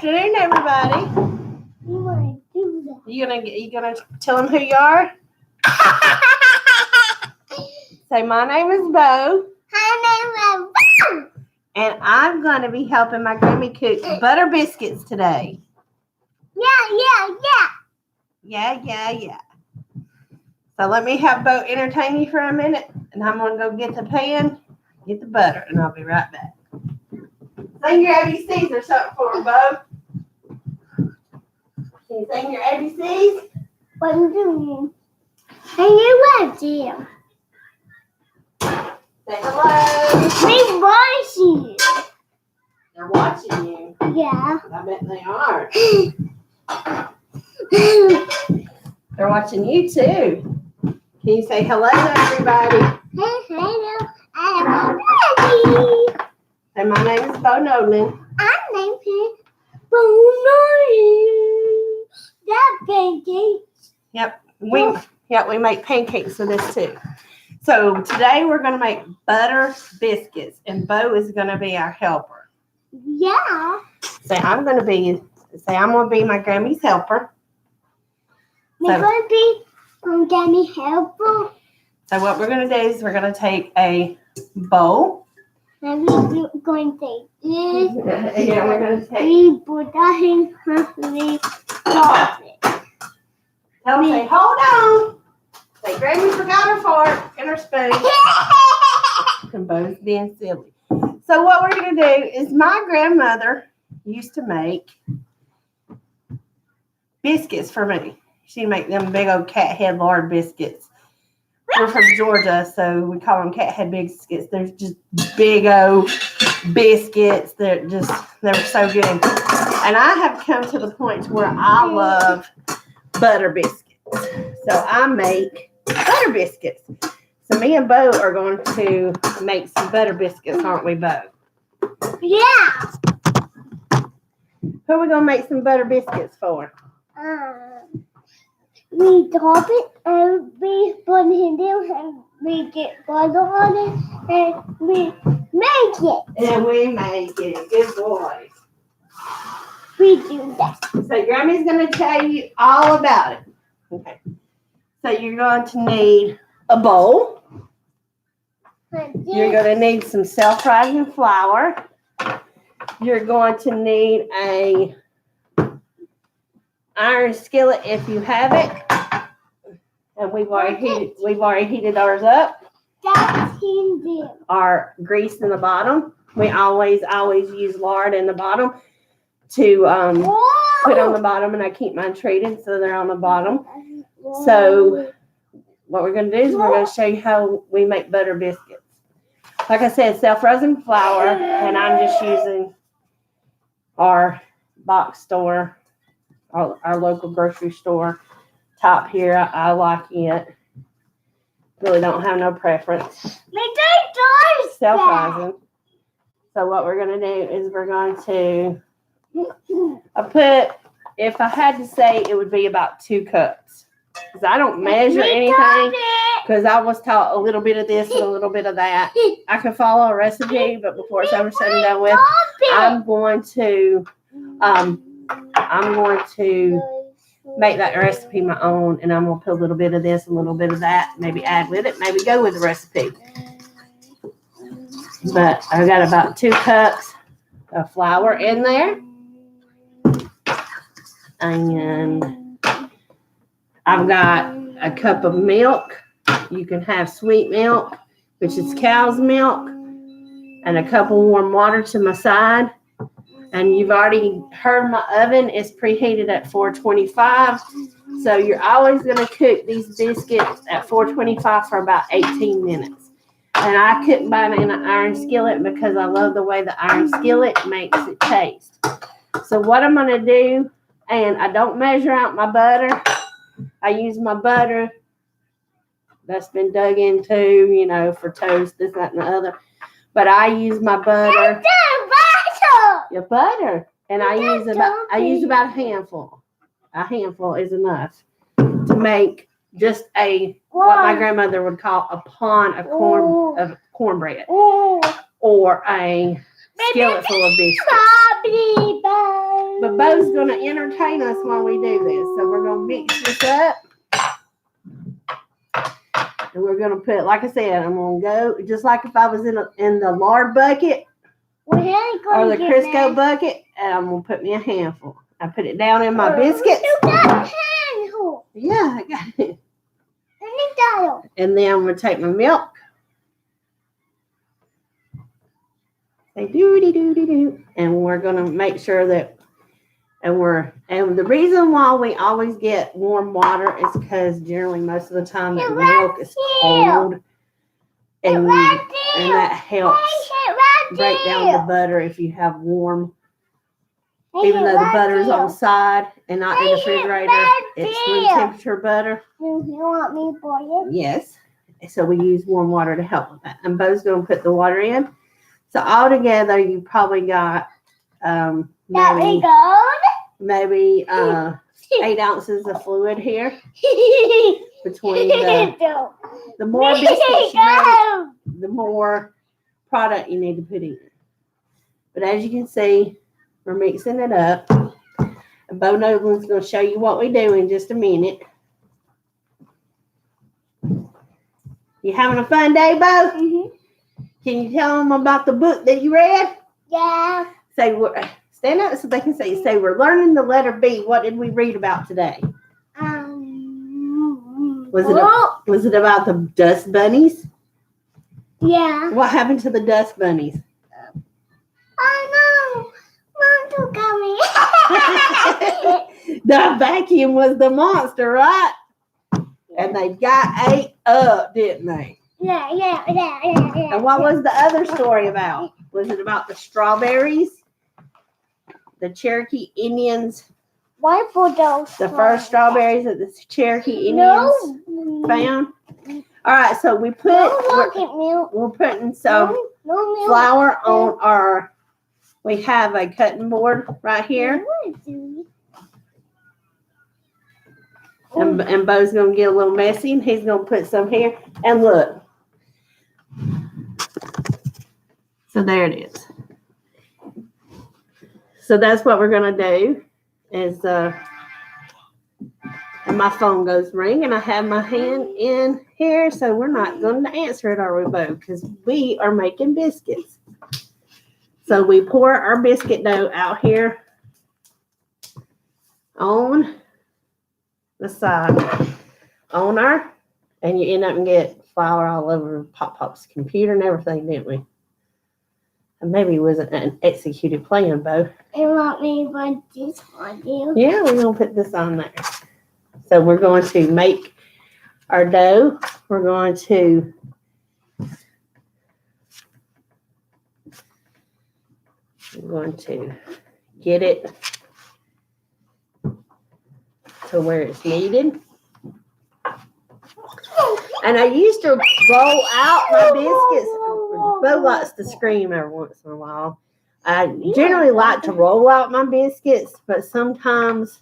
afternoon, everybody. You want to do that? You gonna tell them who you are? Say, my name is Beau. My name is Beau. And I'm gonna be helping my Grammy cook butter biscuits today. Yeah. So let me have Beau entertain you for a minute, and I'm gonna go get the pan, get the butter, and I'll be right back. Sing your ABCs or something for me, Beau. Can you sing your ABCs? What are you doing? And you want to? Say hello. We watch you. They're watching you. Yeah. I bet they are. They're watching you too. Can you say hello to everybody? Hello. I'm ready. And my name is Beau Nolan. I'm named Beau Nolan. That pancakes. Yep. We make pancakes with this too. So today we're gonna make butter biscuits, and Beau is gonna be our helper. Yeah. I'm gonna be my Grammy's helper. We're going to be Grammy helper. So what we're gonna do is we're gonna take a bowl. And we're going to take this. Yeah, we're gonna take. We put that in we stop it. Tell me, say, hold on. Say, Grammy forgot her fork and her spoon. And Beau's being silly. So what we're gonna do is my grandmother used to make biscuits for me. She'd make them big old cat head lard biscuits. We're from Georgia, so we call them cat head biscuits. They're just big old biscuits. They were so good. And I have come to the point where I love butter biscuits. So I make butter biscuits. So me and Beau are going to make some butter biscuits, aren't we, Beau? Yeah. Who are we going to make some butter biscuits for? We drop it and we put it in and we get butter on it and we make it. And we make it. Good boys. We do that. So Grammy's going to tell you all about it. Okay. So you're going to need a bowl. You're going to need some self-rising flour. You're going to need a iron skillet if you have it. And we've already heated ours up. That's in there. Our grease in the bottom. We always use lard in the bottom to put on the bottom, and I keep mine treated so they're on the bottom. So what we're going to do is we're going to show you how we make butter biscuits. Like I said, self-rising flour, and I'm just using our box store, our local grocery store top here. I like it. Really don't have no preference. Self-rising. So what we're going to do is we're going to if I had to say, it would be about 2 cups. Because I don't measure anything. Because I was taught a little bit of this and a little bit of that. I can follow a recipe, but before it's ever said and done with, I'm going to make that recipe my own, and I'm going to put a little bit of this, a little bit of that, maybe add with it, maybe go with the recipe. But I've got about 2 cups of flour in there. And I've got a cup of milk. You can have sweet milk, which is cow's milk, and a cup of warm water to my side. And you've already heard my oven is preheated at 425. So you're always going to cook these biscuits at 425 for about 18 minutes. And I cook mine in an iron skillet because I love the way the iron skillet makes it taste. So what I'm going to do, and I don't measure out my butter. I use my butter that's been dug into, for toast, this, that, and the other. But I use my butter. Your butter. And I use about a handful. A handful is enough to make just what my grandmother would call a pond of cornbread. Or a skillet full of biscuits. But Beau's going to entertain us while we do this. So we're going to mix this up. And we're going to put, like I said, I'm going to go, just like if I was in the lard bucket or the Crisco bucket, and I'm going to put me a handful. I put it down in my biscuits. You got a handful. Yeah, I got it. And And then I'm going to take my milk. Say doo-dee-doo-dee-doo. And we're going to make sure that, and the reason why we always get warm water is because generally most of the time the milk is cold. And that helps break down the butter if you have warm. Even though the butter is on the side and not in the refrigerator, it's room temperature butter. You want me to boil it? Yes. So we use warm water to help with that. And Beau's going to put the water in. So altogether, you probably got maybe 8 ounces of fluid here. Between the more biscuits you make, the more product you need to put in. But as you can see, we're mixing it up. And Beau Noblin's going to show you what we do in just a minute. You having a fun day, Beau? Mm-hmm. Can you tell them about the book that you read? Yeah. Say, stand up so they can see. Say, we're learning the letter B. What did we read about today? Was it about the dust bunnies? Yeah. What happened to the dust bunnies? Oh no. Mom took me. The vacuum was the monster, right? And they got ate up, didn't they? Yeah. And what was the other story about? Was it about the strawberries? The Cherokee Indians? Why for those? The first strawberries that the Cherokee Indians found? All right, so we're putting some flour on our, we have a cutting board right here. And Beau's going to get a little messy, and he's going to put some here. And look. So there it is. So that's what we're going to do. Is and my phone goes ring, and I have my hand in here, so we're not going to answer it, are we, Beau? Because we are making biscuits. So we pour our biscuit dough out here on the side on our, and you end up and get flour all over Pop's computer and everything, didn't we? And maybe it wasn't an executed plan, Beau. You want me to put this on you? Yeah, we're going to put this on there. So we're going to make our dough. We're going to get it to where it's needed. And I used to roll out my biscuits. Beau likes to scream every once in a while. I generally like to roll out my biscuits, but sometimes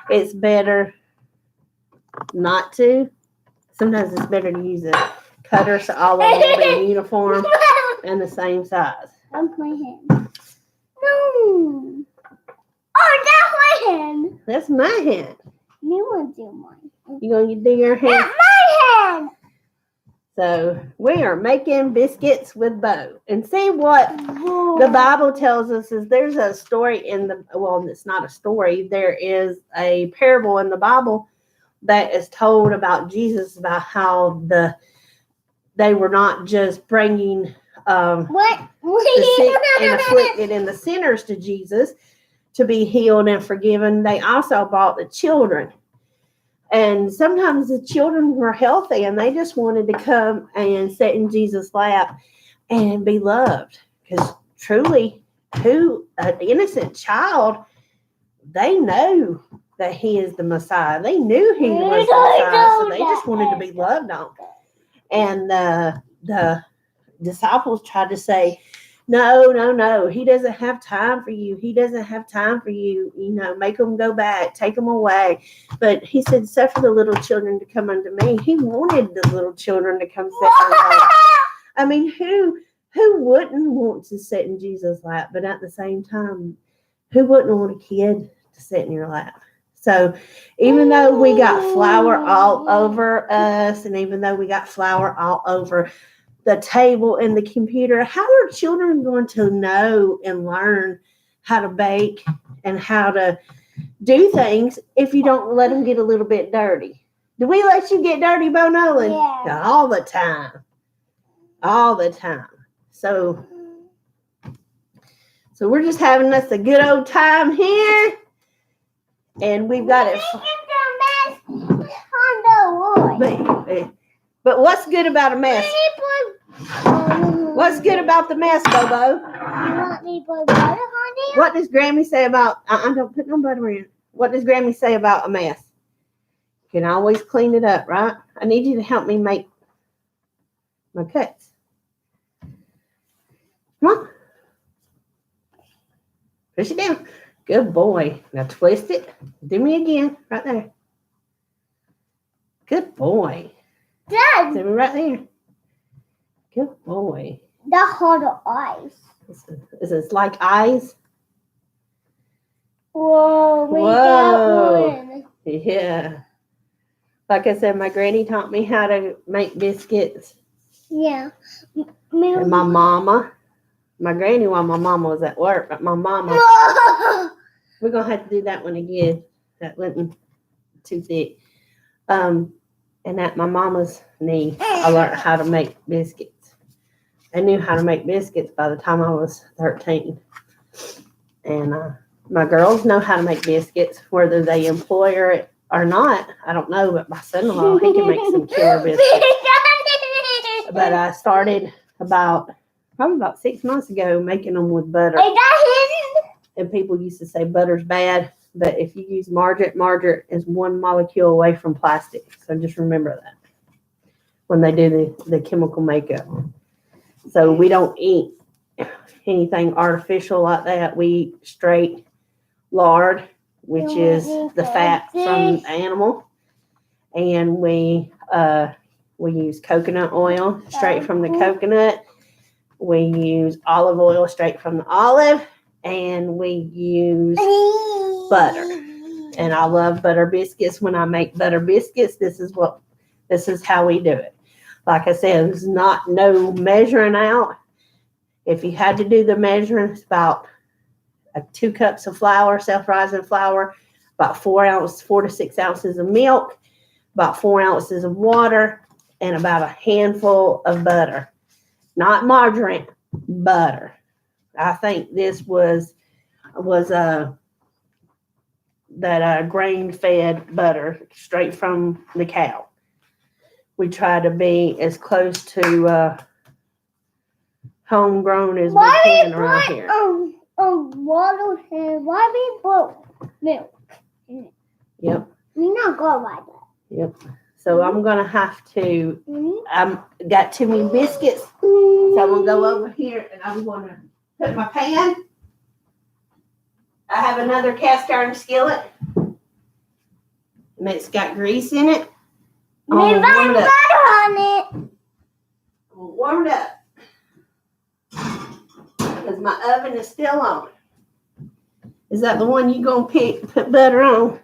it's better not to. Sometimes it's better to use a cutter so all of them will be uniform and the same size. That's my hand. No. Oh, that's my hand. That's my hand. You want to do mine. You going to do your hand? That's my hand. So we are making biscuits with Beau. And see what the Bible tells us is there's a story it's not a story. There is a parable in the Bible that is told about Jesus, about how they were not just bringing the sick and afflicted and the sinners to Jesus to be healed and forgiven. They also brought the children. And sometimes the children were healthy and they just wanted to come and sit in Jesus' lap and be loved. Because truly, an innocent child, they know that he is the Messiah. They knew he was the Messiah, so they just wanted to be loved on. And the disciples tried to say, no, he doesn't have time for you. He doesn't have time for you. Make them go back, take them away. But he said, suffer the little children to come unto me. He wanted the little children to come sit in his lap. I mean, who wouldn't want to sit in Jesus' lap? But at the same time, Who wouldn't want a kid to sit in your lap? So even though we got flour all over us, and even though we got flour all over the table and the computer, how are children going to know and learn how to bake and how to do things if you don't let them get a little bit dirty? Do we let you get dirty, Beau Nolan? Yeah. All the time. All the time. So we're just having us a good old time here. And we've got it. But what's good about a mess? What's good about the mess, Bobo? You want me to put butter on it? What does Grammy say about? Don't put no butter in. What does Grammy say about a mess? You can always clean it up, right? I need you to help me make my cuts. Come on. Push it down. Good boy. Now twist it. Do me again. Right there. Good boy. Dad. Do me right there. Good boy. The harder eyes. Is this like eyes? Whoa, we got one. Yeah. Like I said, my granny taught me how to make biscuits. Yeah. And my mama. My granny while my mama was at work, but my mama, we're going to have to do that one again. That wasn't too thick. And at my mama's knee, I learned how to make biscuits. I knew how to make biscuits by the time I was 13. And my girls know how to make biscuits, whether they employ it or not. I don't know, but my son-in-law, he can make some killer biscuits. But I started probably about 6 months ago making them with butter. And people used to say butter's bad, but if you use margarine is one molecule away from plastic. So just remember that when they do the chemical makeup. So we don't eat anything artificial like that. We eat straight lard, which is the fat from the animal. And we use coconut oil straight from the coconut. We use olive oil straight from the olive, and we use butter. And I love butter biscuits. When I make butter biscuits, this is how we do it. Like I said, there's no measuring out. If you had to do the measuring, it's about 2 cups of flour, self-rising flour, about 4 to 6 ounces of milk, about 4 ounces of water, and about a handful of butter. Not margarine, butter. I think this was that grain-fed butter straight from the cow. We try to be as close to homegrown as we can around here. Water and why we put milk in it? Yep. We're not going like that. Yep. So I'm gonna have to. Got too many biscuits, so I'm gonna go over here and I'm gonna put my pan. I have another cast iron skillet, and it's got grease in it. Warm butter on it. Warm it up because my oven is still on. Is that the one you gonna put butter on?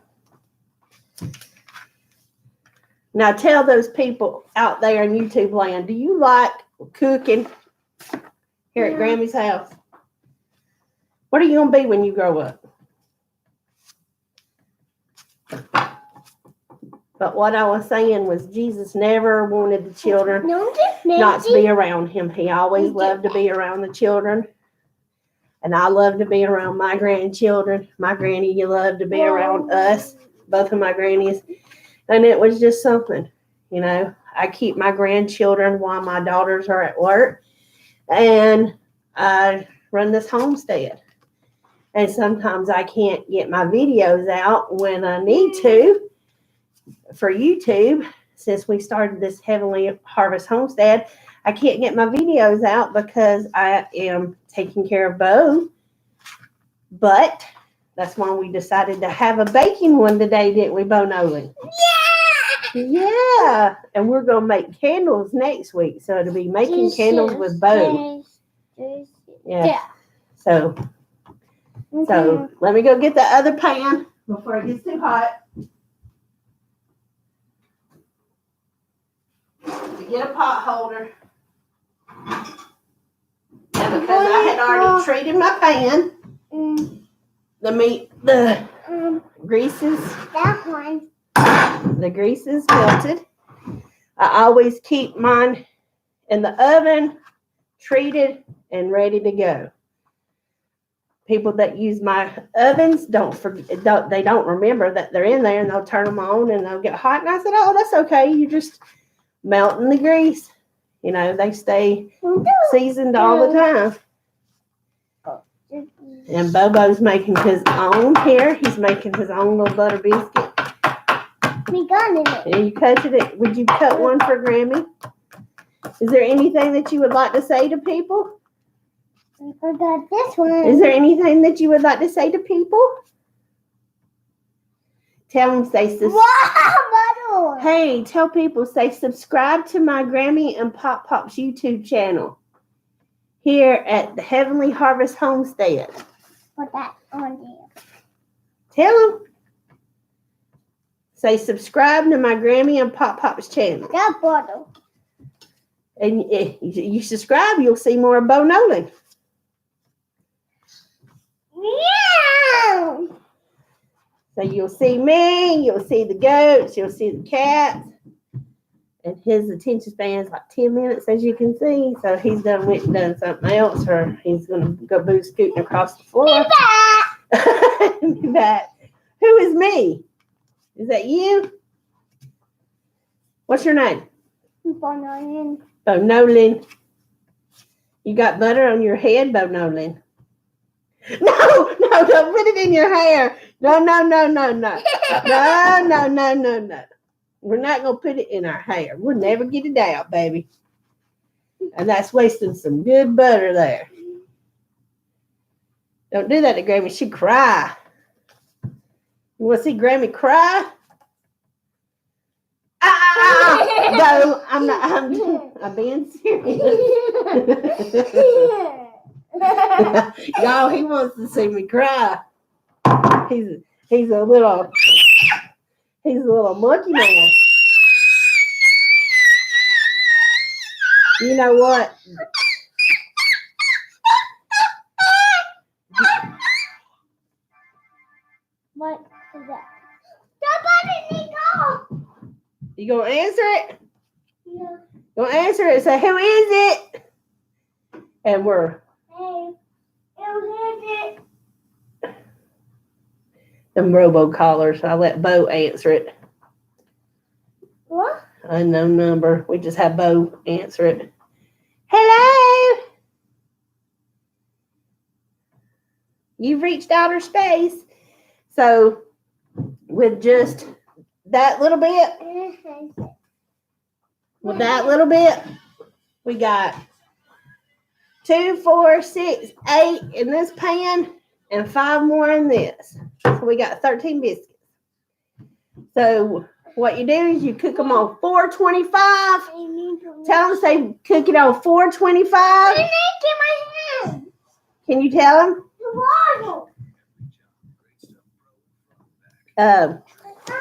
Now tell those people out there in YouTube land, do you like cooking here at Grammy's house? What are you going to be when you grow up? But what I was saying was Jesus never wanted the children not to be around him. He always loved to be around the children. And I love to be around my grandchildren. My granny loved to be around us, both of my grannies. And it was just something, I keep my grandchildren while my daughters are at work. And I run this homestead. And sometimes I can't get my videos out when I need to for YouTube. Since we started this Heavenly Harvest Homestead, I can't get my videos out because I am taking care of Beau. But that's why we decided to have a baking one today, didn't we, Beau Nolan? Yeah. And we're going to make candles next week. So it'll be making candles with Beau. Yeah. So So let me go get the other pan before it gets too hot. To get a pot holder. And because I had already treated my pan, the greases, that one. the grease is melted. I always keep mine in the oven, treated and ready to go. People that use my ovens they don't remember that they're in there, and they'll turn them on and they'll get hot. And I said, oh, that's okay. You just melting the grease. You know, they stay seasoned all the time. And Bobo's making his own here. He's making his own little butter biscuit. We got it. And you cut it. Would you cut one for Grammy? Is there anything that you would like to say to people? I forgot this one. Is there anything that you would like to say to people? Tell them, say Wow, hey, tell people, say subscribe to my Grammy and Pop Pop's YouTube channel here at the Heavenly Harvest Homestead. Put that on there. Tell them. Say subscribe to my Grammy and Pop Pop's channel. That bottle. And if you subscribe, you'll see more of Beau Nolan. Yeah. So you'll see me, you'll see the goats, you'll see the cats. And his attention span is like 10 minutes, as you can see. So he's done went and done something else, or he's going to go boo scooting across the floor. Be back. Who is me? Is that you? What's your name? Beau Nolan. Beau Nolan. You got butter on your head, Beau Nolan? No, don't put it in your hair. No. No. We're not going to put it in our hair. We'll never get it out, baby. And that's wasting some good butter there. Don't do that to Grammy. She'd cry. You want to see Grammy cry? No, I'm being serious. Y'all, he wants to see me cry. He's a little monkey man. You know what? What is that? Somebody need go. You gonna answer it? Yeah. Gonna answer it. Say, who is it? And we're Hey, who is it? them robocallers. I let Beau answer it. What? Unknown number. We just have Beau answer it. Hello. You've reached outer space. So with just that little bit, we got 2, 4, 6, 8 in this pan and 5 more in this. So we got 13 biscuits. So what you do is you cook them on 425. Tell them, say, cook it on 425. Can you tell them?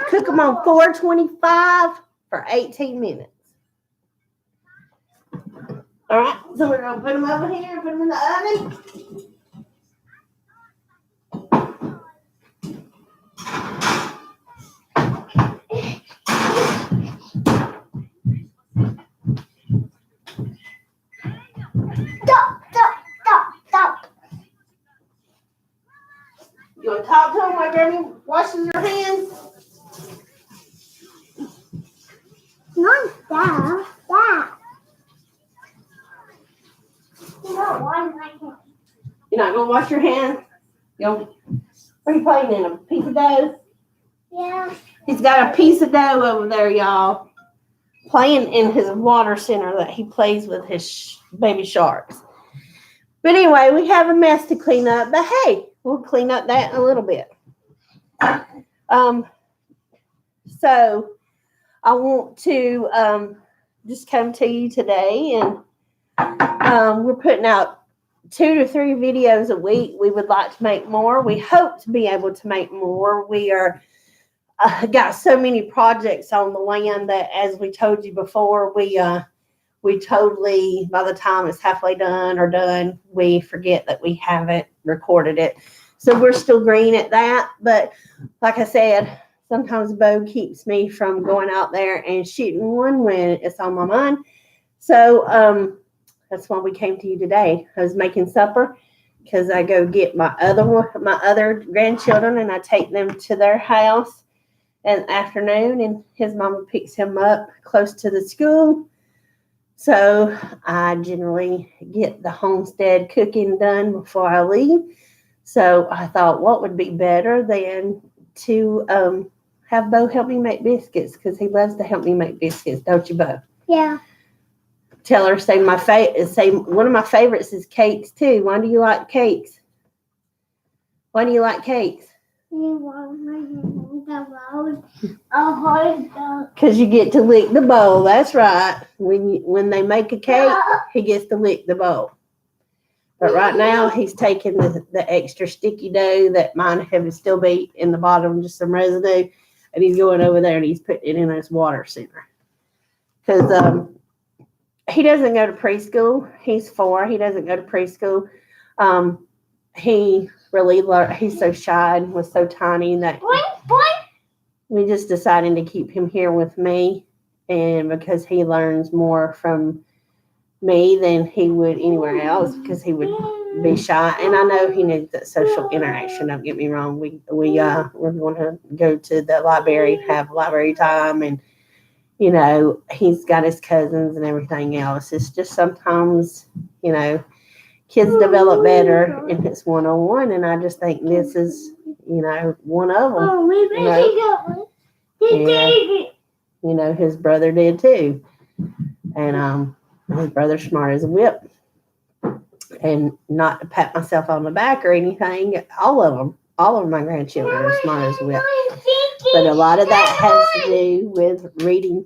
Cook them on 425 for 18 minutes. All right, so we're going to put them over here, put them in the oven. Stop. You want to talk to them while Granny washes her hands? Not that. You don't wash my hands. You're not going to wash your hands? What are you playing in? A piece of dough? Yeah. He's got a piece of dough over there, y'all. Playing in his water center that he plays with his baby sharks. But anyway, we have a mess to clean up. But hey, we'll clean up that in a little bit. So I want to just come to you today, and we're putting out 2 to 3 videos a week. We would like to make more. We hope to be able to make more. We are got so many projects on the land that, as we told you before, we totally, by the time it's halfway done, we forget that we haven't recorded it. So we're still green at that. But like I said, sometimes Beau keeps me from going out there and shooting one when it's on my mind. So that's why we came to you today. I was making supper because I go get my other grandchildren and I take them to their house in the afternoon, and his mama picks him up close to the school. So I generally get the homestead cooking done before I leave. So I thought, what would be better than to have Beau help me make biscuits, because he loves to help me make biscuits, don't you, Beau? Yeah. Tell her, say one of my favorites is cakes too. Why do you like cakes? Why do you like cakes? Because you get to lick the bowl. That's right. When they make a cake, he gets to lick the bowl. But right now, he's taking the extra sticky dough that mine have still be in the bottom, just some residue, and he's going over there and he's putting it in his water center. Because he doesn't go to preschool. He's 4. He doesn't go to preschool. He's so shy and was so tiny that we just decided to keep him here with me, and because he learns more from me than he would anywhere else, because he would be shy. And I know he needs that social interaction. Don't get me wrong. We're going to go to the library and have library time, and you know, he's got his cousins and everything else. It's just sometimes, you know, kids develop better if it's one-on-one, and I just think this is, you know, one of them. Oh, You know, his brother did too. And his brother's smart as a whip. And not to pat myself on the back or anything, all of my grandchildren are smart as a whip. But a lot of that has to do with reading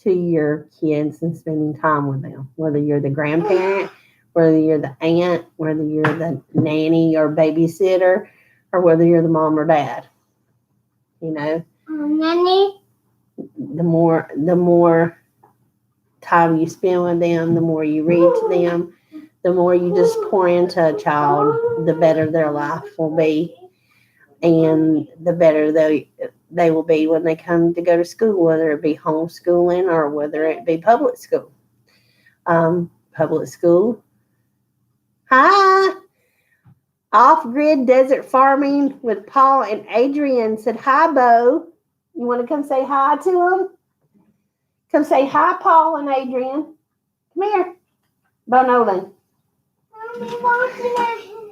to your kids and spending time with them. Whether you're the grandparent, whether you're the aunt, whether you're the nanny or babysitter, or whether you're the mom or dad. You know, Nanny. the more time you spend with them, the more you read to them, the more you just pour into a child, the better their life will be, and the better they will be when they come to go to school, whether it be homeschooling or whether it be public school. Public school. Hi. Off-grid desert farming with Paul and Adrian said, hi, Beau. You want to come say hi to them? Come say hi, Paul and Adrian. Come here. Beau Nolan.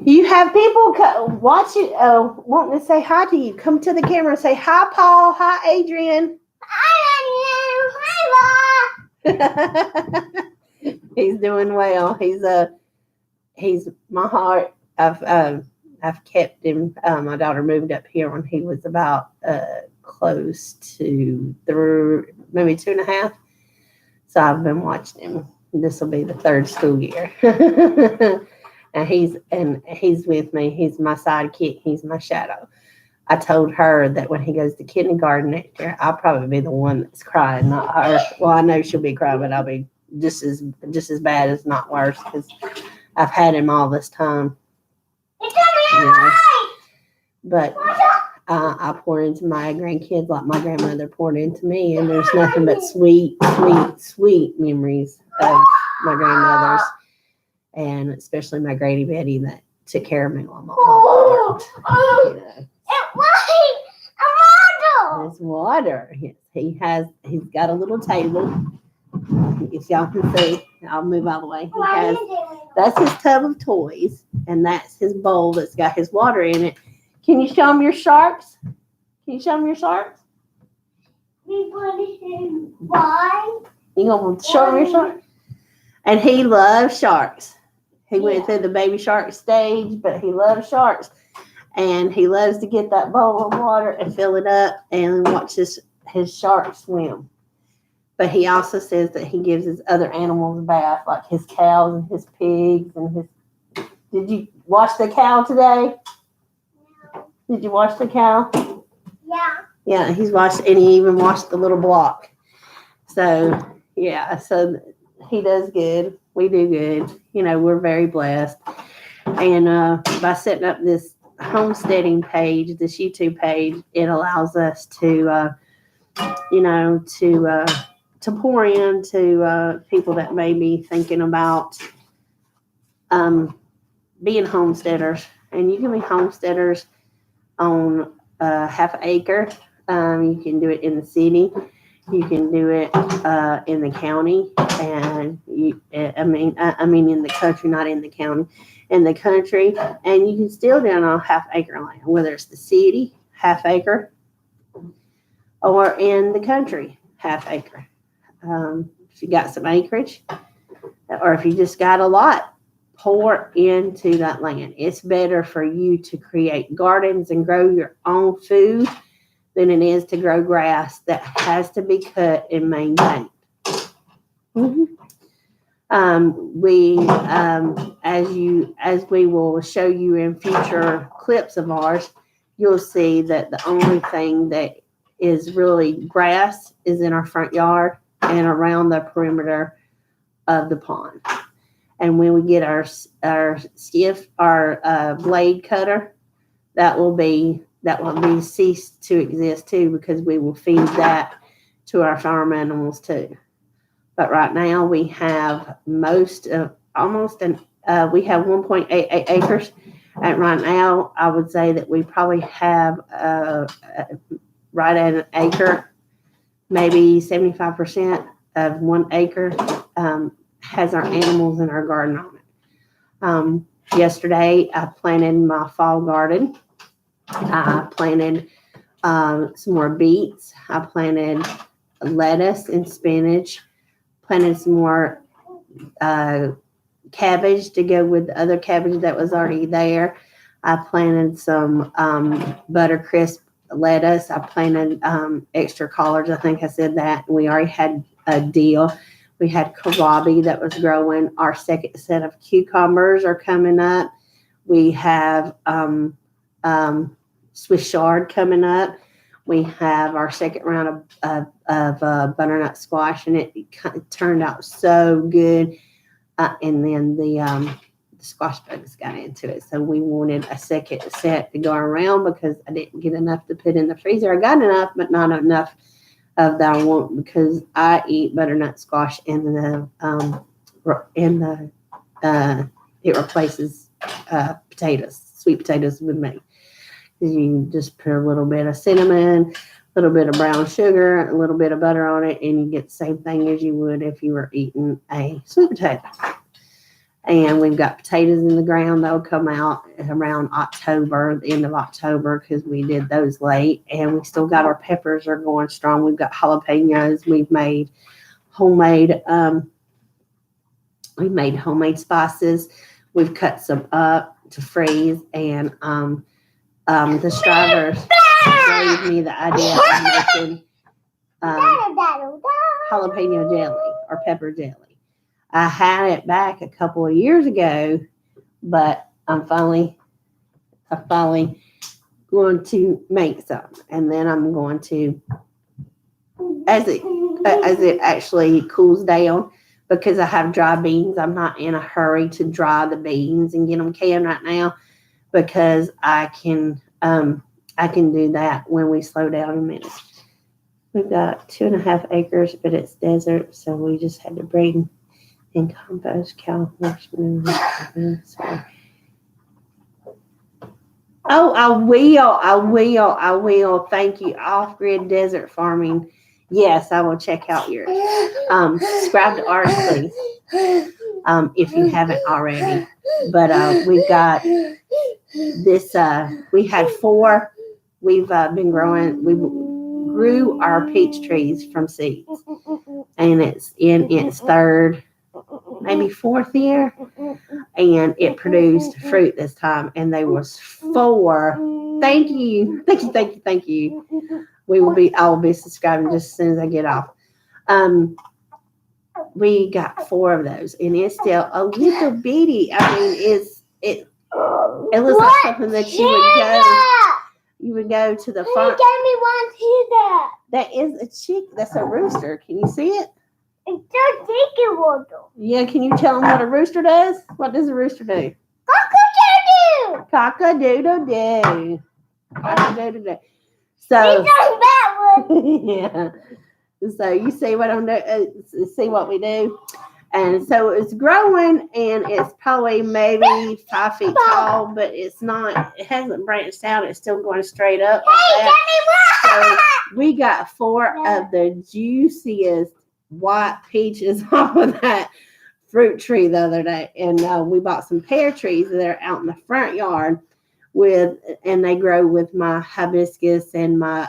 You have people watch it, wanting to say hi to you. Come to the camera and say, hi, Paul. Hi, Adrian. Hi, He's doing well. He's my heart. I've kept him. My daughter moved up here when he was about close to maybe 2.5. So I've been watching him. This will be the 3rd school year. And he's with me. He's my sidekick. He's my shadow. I told her that when he goes to kindergarten next year, I'll probably be the one that's crying, not her. Well, I know she'll be crying, but I'll be just as bad, as not worse, because I've had him all this time. You know? But I pour into my grandkids like my grandmother poured into me, and there's nothing but sweet, sweet, sweet memories of my grandmothers, and especially my Grady Betty that took care of me while my mom worked. You know. It's water. He's got a little table. If y'all can see, I'll move out of the way. That's his tub of toys, and that's his bowl that's got his water in it. Can you show them your sharks? Can you show them your sharks? We put him why? You gonna show them your sharks? And he loves sharks. He went through the baby shark stage, but he loves sharks. And he loves to get that bowl of water and fill it up and watch his shark swim. But he also says that he gives his other animals a bath, like his cows and his pigs and his. Did you wash the cow today? Did you wash the cow? Yeah. Yeah, he's washed, and he even washed the little block. So yeah, so he does good. We do good. You know, we're very blessed. And by setting up this homesteading page, this YouTube page, it allows us to, you know, to pour into people that may be thinking about being homesteaders. And you can be homesteaders on a half acre. You can do it in the city. You can do it in the county, and I mean in the country, not in the county, in the country, and you can still do it on half acre land, whether it's the city half acre or in the country half acre. If you got some acreage, or if you just got a lot, pour into that land. It's better for you to create gardens and grow your own food than it is to grow grass that has to be cut and maintained. Mm-hmm. As we will show you in future clips of ours, you'll see that the only thing that is really grass is in our front yard and around the perimeter of the pond. And when we get our blade cutter, that will be ceased to exist too, because we will feed that to our farm animals too. But right now we have we have 1.88 acres. And right now I would say that we probably have right at an acre, maybe 75% of 1 acre has our animals in our garden on it. Yesterday I planted my fall garden. I planted some more beets. I planted lettuce and spinach. Planted some more cabbage to go with the other cabbage that was already there. I planted some Buttercrisp lettuce. I planted extra collards. I think I said that. We already had a deal. We had kohlrabi that was growing. Our second set of cucumbers are coming up. We have Swiss chard coming up. We have our second round of butternut squash, and it turned out so good. And then the squash bugs got into it, so we wanted a second set to go around because I didn't get enough to put in the freezer. I got enough, but not enough of that I want, because I eat butternut squash it replaces potatoes, sweet potatoes with me. You just put a little bit of cinnamon, a little bit of brown sugar, a little bit of butter on it, and you get the same thing as you would if you were eating a sweet potato. And we've got potatoes in the ground. They'll come out around October, the end of October, because we did those late. And we still got our peppers are going strong. We've got jalapenos. We've made homemade spices. We've cut some up to freeze, and the strivers gave me the idea of making jalapeno jelly or pepper jelly. I had it back a couple of years ago, but I'm finally going to make some, and then I'm going to, as it actually cools down, because I have dry beans. I'm not in a hurry to dry the beans and get them canned right now, because I can do that when we slow down a minute. We've got 2.5 acres, but it's desert, so we just had to bring in compost, cow horse manure. Oh, I will. Thank you. Off-grid desert farming. Yes, I will check out yours. Subscribe to ours, please, if you haven't already. But we've got this. We had 4. We've been growing. We grew our peach trees from seeds, and it's in its 3rd, maybe 4th year, and it produced fruit this time, and they was 4. Thank you. I will be subscribing just as soon as I get off. We got 4 of those, and it's still a little bitty. I mean, it looks like something that you would go to the farm. Give me one cheetah. That is a chick. That's a rooster. Can you see it? It's a chicken water. Yeah. Can you tell them what a rooster does? What does a rooster do? Cock-a-doodle. Cock-a-doodle-doo. Cock-a-doodle-doo. So. It's on that one. Yeah. So you see what I'm doing? See what we do? And so it's growing, and it's probably maybe 5 feet tall, but it's not. It hasn't branched out. It's still going straight up. Like that. So we got 4 of the juiciest white peaches off of that fruit tree the other day, and we bought some pear trees that are out in the front yard and they grow with my hibiscus and my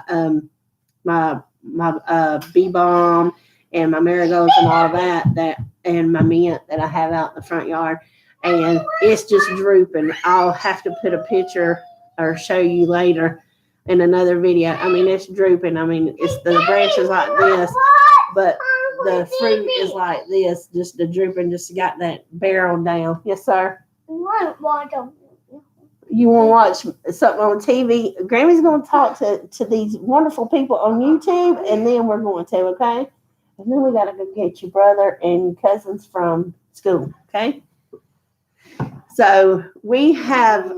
bee balm and my marigolds and all that and my mint that I have out in the front yard, and it's just drooping. I'll have to put a picture or show you later in another video. I mean, it's drooping. I mean, it's the branches like this, but the fruit is like this, just the drooping, just got that barrel down. Yes, sir. You want to watch something on TV? Grammy's going to talk to these wonderful people on YouTube, and then we're going to, okay? And then we got to go get your brother and cousins from school, okay? So we have,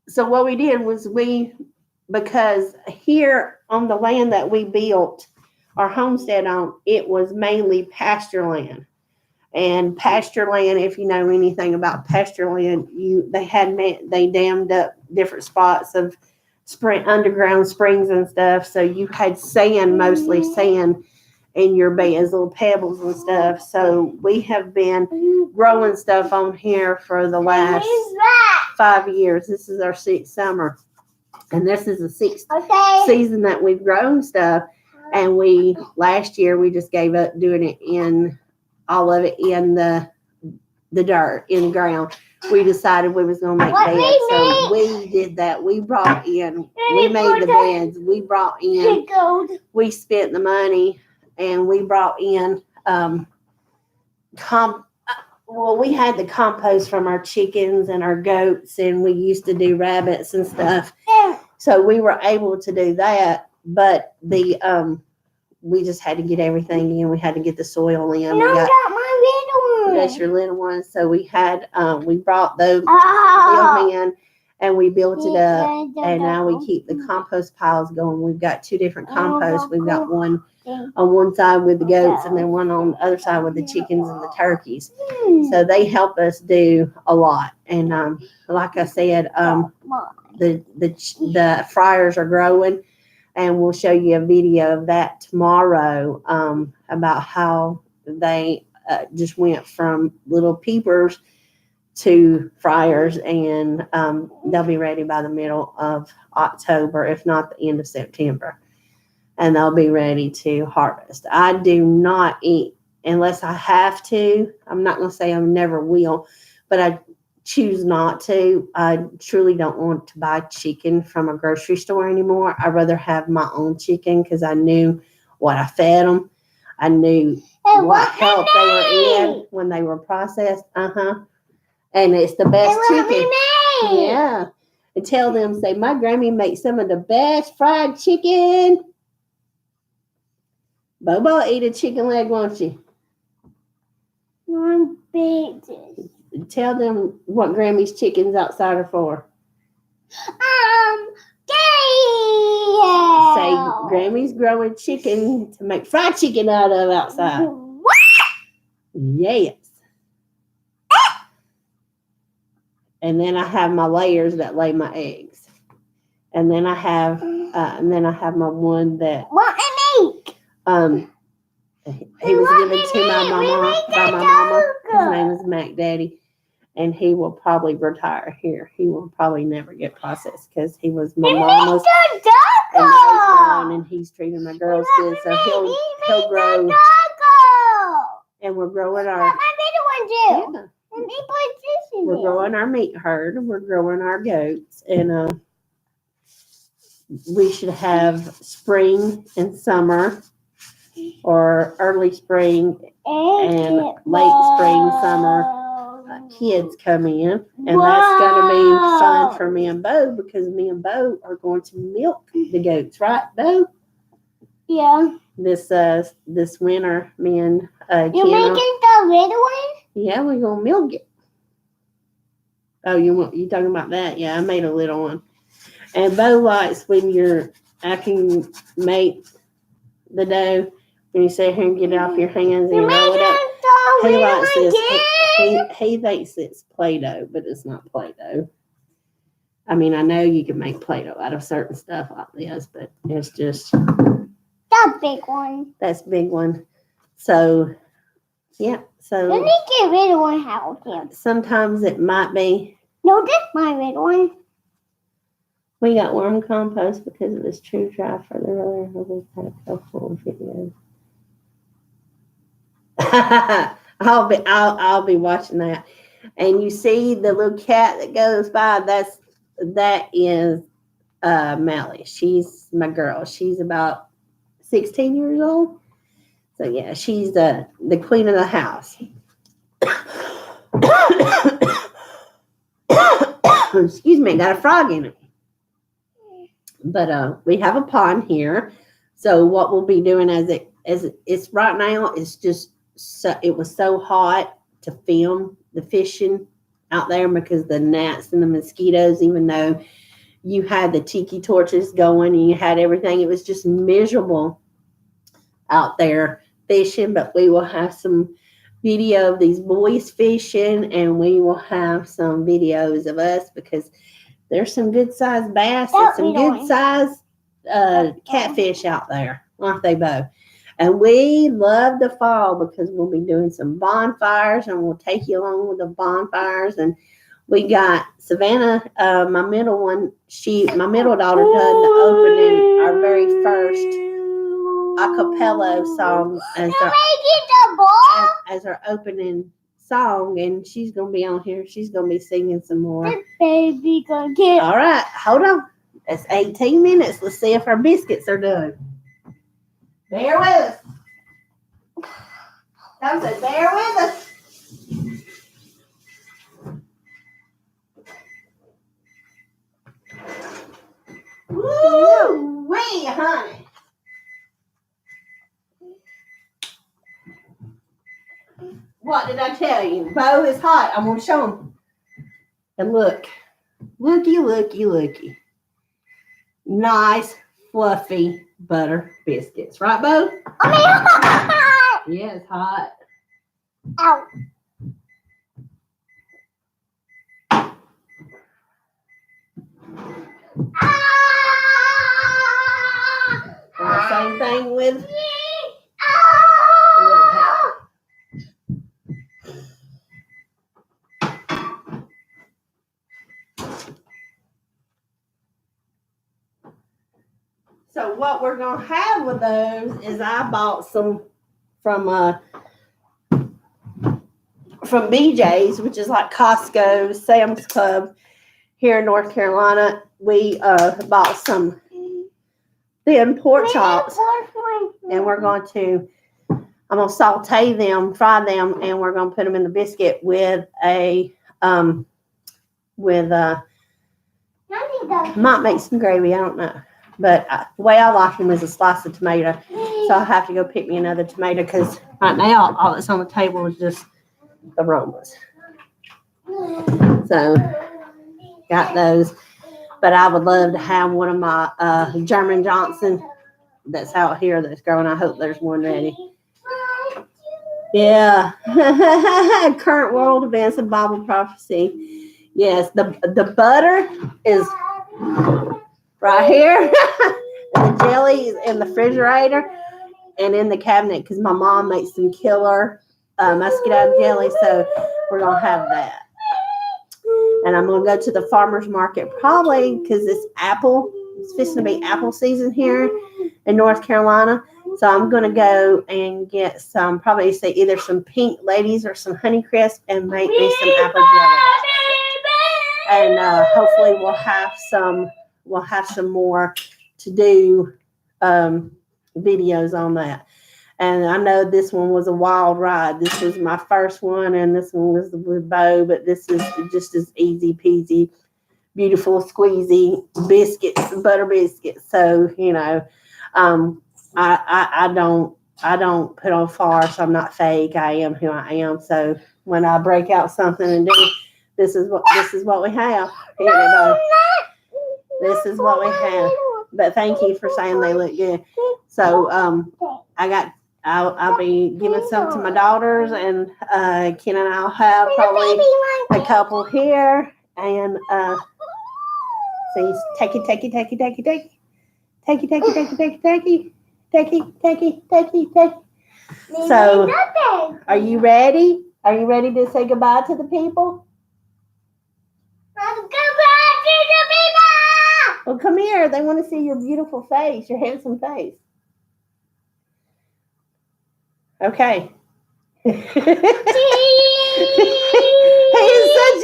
so what we did was because here on the land that we built our homestead on, it was mainly pasture land. And pasture land, if you know anything about pasture land, they dammed up different spots of underground springs and stuff. So you had sand, mostly sand, in your beds, little pebbles and stuff. So we have been growing stuff on here for the last 5 years. This is our 6th summer, and this is the 6th season that we've grown stuff. And last year we just gave up doing it all of it in the dirt, in the ground. We decided we was going to make beds. So we did that. We made the beds. We spent the money, and we brought in, we had the compost from our chickens and our goats, and we used to do rabbits and stuff. So we were able to do that, but we just had to get everything in. We had to get the soil in. And I got my little one. That's your little one. So we had, we brought those in, and we built it up. And now we keep the compost piles going. We've got 2 different composts. We've got one on one side with the goats, and then one on the other side with the chickens and the turkeys. So they help us do a lot. And like I said, the fryers are growing. And we'll show you a video of that tomorrow about how they just went from little peepers to fryers, and they'll be ready by the middle of October, if not the end of September. And they'll be ready to harvest. I do not eat unless I have to. I'm not going to say I never will, but I choose not to. I truly don't want to buy chicken from a grocery store anymore. I'd rather have my own chicken because I knew what I fed them. I knew what health they were in when they were processed. And it's the best chicken. Yeah. And tell them, say, my Grammy makes some of the best fried chicken. Bobo, eat a chicken leg, won't you? One big. Tell them what Grammy's chickens outside are for. Say Grammy's growing chicken to make fried chicken out of outside. What? Yes. And then I have my layers that lay my eggs. And then I have my one that What an egg. He was given to my mama by my mama. His name is Mac Daddy. And he will probably retire here. He will probably never get processed because he was my mama's. And he's treating my girls good. So he'll grow. And we're growing our. Yeah. We're growing our meat herd. We're growing our goats. And we should have spring and summer or early spring and late spring, summer. Kids come in, and that's going to be fun for me and Beau because me and Beau are going to milk the goats, right, Beau? Yeah. This winter, me and You're making the little one? Yeah, we're gonna milk it. Oh, you talking about that? Yeah, I made a little one. And Beau likes when I can make the dough when you sit here and get it off your hands and you roll it up. He likes this. He thinks it's Play-Doh, but it's not Play-Doh. I mean, I know you can make Play-Doh out of certain stuff like this, but it's just that big one. That's a big one. So, yeah. So let me get rid of one house here. Sometimes it might be. No, that's my red one. We got worm compost because of this true dry for the roller. We've had a couple of videos. I'll be watching that. And you see the little cat that goes by. That is Melly. She's my girl. She's about 16 years old. So yeah, she's the queen of the house. Excuse me, got a frog in it. But we have a pond here. So what we'll be doing as it's right now, it's just it was so hot to film the fishing out there because the gnats and the mosquitoes, even though you had the tiki torches going and you had everything, it was just miserable out there fishing. But we will have some video of these boys fishing, and we will have some videos of us because there's some good sized bass and some good sized catfish out there, aren't they, Beau? And we love the fall because we'll be doing some bonfires, and we'll take you along with the bonfires. And we got Savannah, my middle one. My middle daughter done the opening, our very first acapella song as our opening song, and she's gonna be on here. She's gonna be singing some more. The baby gonna get. All right, hold on. That's 18 minutes. Let's see if our biscuits are done. Bear with us. Come say, bear with us. Woo wee, honey. What did I tell you? Beau is hot. I'm gonna show him. And look, looky. Nice, fluffy butter biscuits, right, Beau? Yeah, it's hot. Ow. Same thing with. So what we're gonna have with those is I bought some from BJ's, which is like Costco, Sam's Club here in North Carolina. We bought some thin pork chops, and I'm gonna saute them, fry them, and we're gonna put them in the biscuit with might make some gravy. I don't know. But the way I like them is a slice of tomato. So I'll have to go pick me another tomato because right now all that's on the table is just the Romas. So got those. But I would love to have one of my German Johnson that's out here that's growing. I hope there's one ready. Yeah. Current world events and Bible prophecy. Yes, the butter is right here. And the jelly is in the refrigerator and in the cabinet because my mom makes some killer muscadine jelly, so we're going to have that. And I'm going to go to the farmer's market probably because it's fixing to be apple season here in North Carolina. So I'm going to go and get probably say either some Pink Ladies or some Honeycrisp and make me some apple jelly. And hopefully we'll have some more to do videos on that. And I know this one was a wild ride. This was my first one, and this one was with Beau, but this is just as easy peasy, beautiful, squeezy biscuits, butter biscuits. So, I don't put on farce. I'm not fake. I am who I am. So when I break out something and do, this is what we have. Here we go. This is what we have. But thank you for saying they look good. So I'll be giving some to my daughters, and Ken and I'll have probably a couple here, and see, take it. So, are you ready? Are you ready to say goodbye to the people? Goodbye to the people. Well, come here. They want to see your beautiful face, your handsome face. Okay. He is such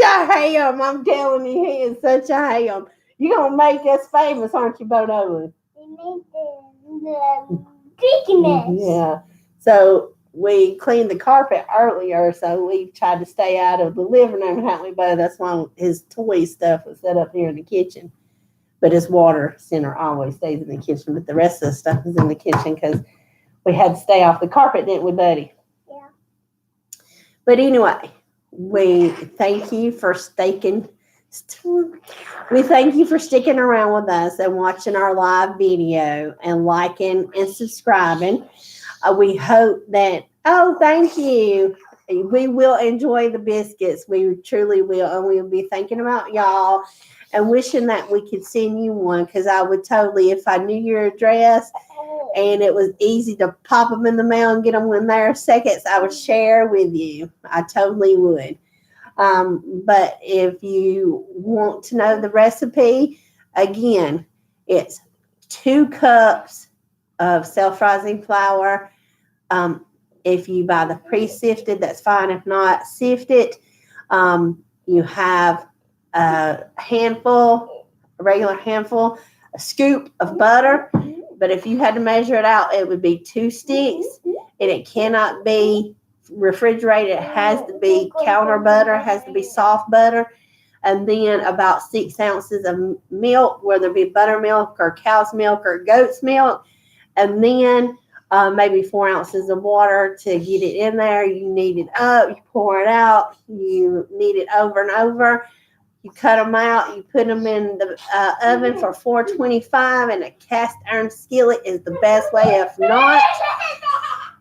a ham. I'm telling you, he is such a ham. You're going to make us famous, aren't you, Beau? Yeah. So we cleaned the carpet earlier, so we tried to stay out of the living room, haven't we, Beau? That's why his toy stuff was set up here in the kitchen. But his water center always stays in the kitchen, but the rest of the stuff is in the kitchen because we had to stay off the carpet, didn't we, buddy? Yeah. But anyway, we thank you for sticking around with us and watching our live video and liking and subscribing. We hope that, thank you. We will enjoy the biscuits. We truly will. And we'll be thinking about y'all and wishing that we could send you one, because I would totally, if I knew your address and it was easy to pop them in the mail and get them in there seconds, I would share with you. I totally would. But if you want to know the recipe, again, it's 2 cups of self-rising flour. If you buy the pre-sifted, that's fine. If not, sift it. You have a regular handful, a scoop of butter. But if you had to measure it out, it would be 2 sticks, and it cannot be refrigerated. It has to be counter butter, it has to be soft butter. And then about 6 ounces of milk, whether it be buttermilk or cow's milk or goat's milk. And then maybe 4 ounces of water to get it in there. You knead it up, you pour it out, you knead it over and over. You cut them out, you put them in the oven for 425, and a cast iron skillet is the best way. If not,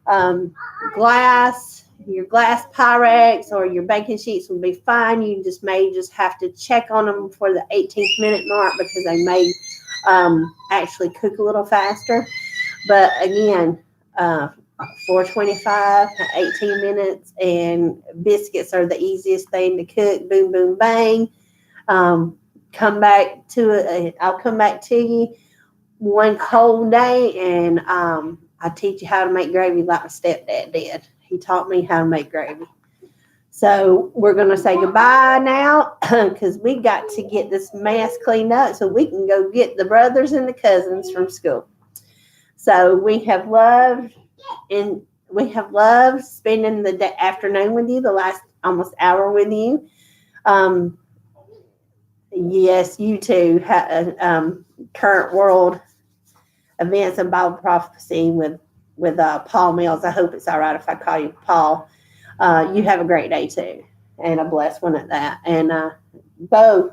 your glass Pyrex or your baking sheets will be fine. You may just have to check on them for the 18th minute mark, because they may actually cook a little faster. But again, 425, 18 minutes, and biscuits are the easiest thing to cook. Boom, boom, bang. I'll come back to you one cold day, and I'll teach you how to make gravy like my stepdad did. He taught me how to make gravy. So we're going to say goodbye now, because we got to get this mess cleaned up so we can go get the brothers and the cousins from school. So we have loved spending the afternoon with you, the last almost hour with you. Yes, you too. Current world events and Bible prophecy with Paul Mills. I hope it's all right if I call you Paul. You have a great day too, and a blessed one at that. And Beau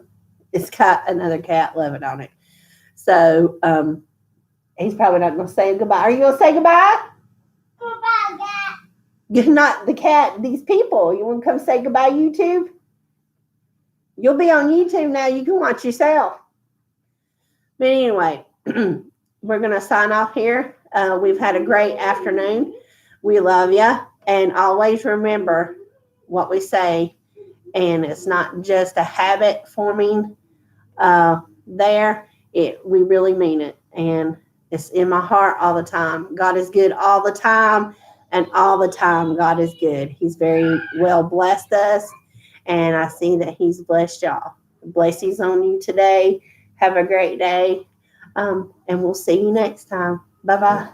has got another cat loving on it. So he's probably not going to say goodbye. Are you going to say goodbye? Goodbye, cat. Not the cat, these people. You want to come say goodbye, YouTube? You'll be on YouTube now. You can watch yourself. But anyway, we're going to sign off here. We've had a great afternoon. We love you. And always remember what we say. And it's not just a habit forming there. We really mean it. And it's in my heart all the time. God is good all the time. And all the time, God is good. He's very well blessed us. And I see that he's blessed y'all. Blessings on you today. Have a great day. And we'll see you next time. Bye-bye.